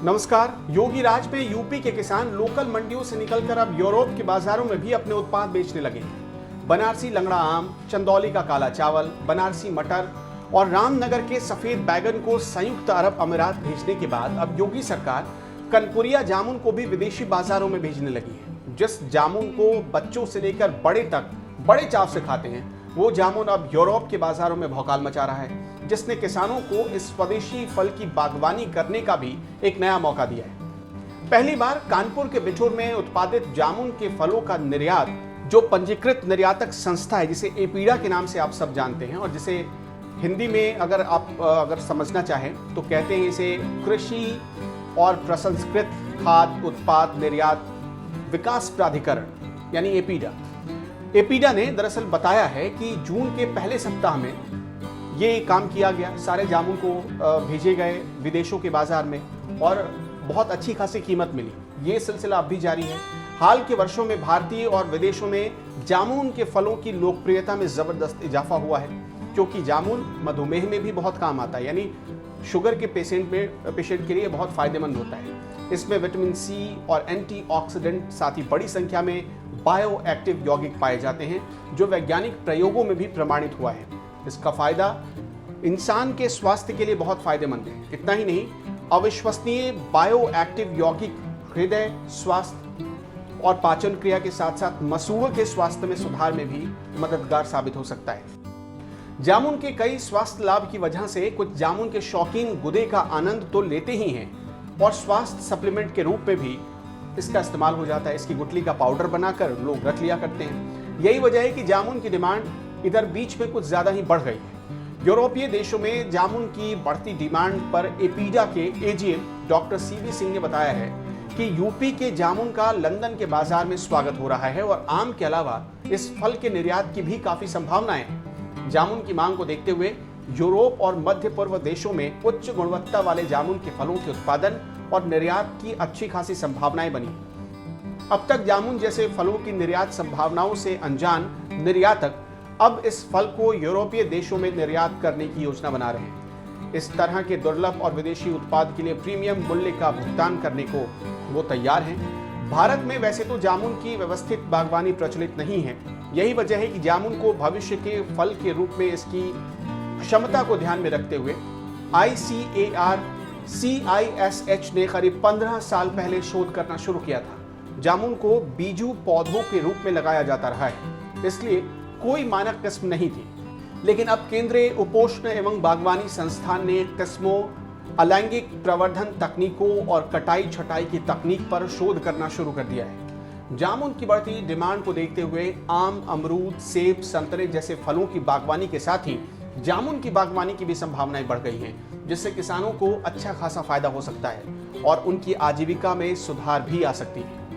नमस्कार। योगी राज में यूपी के किसान लोकल मंडियों से निकलकर अब यूरोप के बाजारों में भी अपने उत्पाद बेचने लगे हैं। बनारसी लंगड़ा आम, चंदौली का काला चावल, बनारसी मटर और रामनगर के सफेद बैगन को संयुक्त अरब अमीरात भेजने के बाद अब योगी सरकार कनपुरिया जामुन को भी विदेशी बाजारों में भेजने लगी है। जिस जामुन को बच्चों से लेकर बड़े तक बड़े चाव से खाते हैं, वो जामुन अब यूरोप के बाजारों में भौकाल मचा रहा है, जिसने किसानों को इस स्वदेशी फल की बागवानी करने का भी एक नया मौका दिया है। पहली बार कानपुर के बिठूर में उत्पादित जामुन के फलों का निर्यात, जो पंजीकृत निर्यातक संस्था है जिसे एपीडा के नाम से आप सब जानते हैं और जिसे हिंदी में अगर समझना चाहें तो कहते हैं इसे कृषि और प्रसंस्कृत खाद्य उत्पाद निर्यात विकास प्राधिकरण यानी एपीडा। एपीडा ने दरअसल बताया है कि जून के पहले सप्ताह में ये काम किया गया। सारे जामुन को भेजे गए विदेशों के बाजार में और बहुत अच्छी खासी कीमत मिली। ये सिलसिला अब भी जारी है। हाल के वर्षों में भारतीय और विदेशों में जामुन के फलों की लोकप्रियता में जबरदस्त इजाफा हुआ है, क्योंकि जामुन मधुमेह में भी बहुत काम आता है, यानी शुगर के पेशेंट के लिए बहुत फायदेमंद होता है। इसमें विटामिन सी और एंटीऑक्सीडेंट साथ ही बड़ी संख्या में बायो एक्टिव यौगिक पाए जाते हैं, जो वैज्ञानिक प्रयोगों में भी प्रमाणित हुआ है। इसका फायदा इंसान के स्वास्थ्य के लिए बहुत फायदेमंद है। इतना ही नहीं, अविश्वसनीय बायो एक्टिव यौगिक हृदय स्वास्थ्य और पाचन क्रिया के साथ साथ मसूड़ों के स्वास्थ्य में सुधार में भी मददगार साबित हो सकता है। जामुन के कई स्वास्थ्य लाभ की वजह से कुछ जामुन के शौकीन गुदे का आनंद तो लेते ही हैं और स्वास्थ्य सप्लीमेंट के रूप में भी इसका इस्तेमाल हो जाता है। इसकी गुठली का पाउडर बनाकर लोग रख लिया करते हैं। यही वजह है कि जामुन की डिमांड इधर बीच में कुछ ज्यादा ही बढ़ गई है। यूरोपीय देशों में जामुन की बढ़ती डिमांड पर एपीडा के एजीएम डॉक्टर सीवी सिंह ने बताया है कि यूपी के जामुन का लंदन के बाजार में स्वागत हो रहा है और आम के अलावा इस फल के निर्यात की भी काफी संभावनाएं हैं। जामुन की मांग को देखते हुए यूरोप और मध्य पूर्व देशों में उच्च गुणवत्ता वाले जामुन के फलों के उत्पादन और निर्यात की अच्छी खासी संभावनाएं बनी। अब तक जामुन जैसे फलों की निर्यात संभावनाओं से अनजान निर्यातक अब इस फल को यूरोपीय देशों में निर्यात करने की योजना बना रहे हैं। इस तरह के दुर्लभ और विदेशी उत्पाद के लिए प्रीमियम मूल्य का भुगतान करने को वो तैयार हैं। भारत में वैसे तो जामुन की व्यवस्थित बागवानी प्रचलित नहीं है। यही वजह है कि जामुन को भविष्य के फल के रूप में इसकी क्षमता को ध्यान में रखते हुए ICAR CISH ने करीब 15 साल पहले शोध करना शुरू किया था। जामुन को बीजू पौधों के रूप में लगाया जाता रहा है, इसलिए कोई मानक किस्म नहीं थी। लेकिन अब केंद्रीय उपोष्ण एवं बागवानी संस्थान ने किस्मों, अलैंगिक प्रवर्धन तकनीकों और कटाई छटाई की तकनीक पर शोध करना शुरू कर दिया है। जामुन की बढ़ती डिमांड को देखते हुए आम, अमरूद, सेब, संतरे जैसे फलों की बागवानी के साथ ही जामुन की बागवानी की भी संभावनाएं बढ़ गई हैं, जिससे किसानों को अच्छा खासा फायदा हो सकता है और उनकी आजीविका में सुधार भी आ सकती है।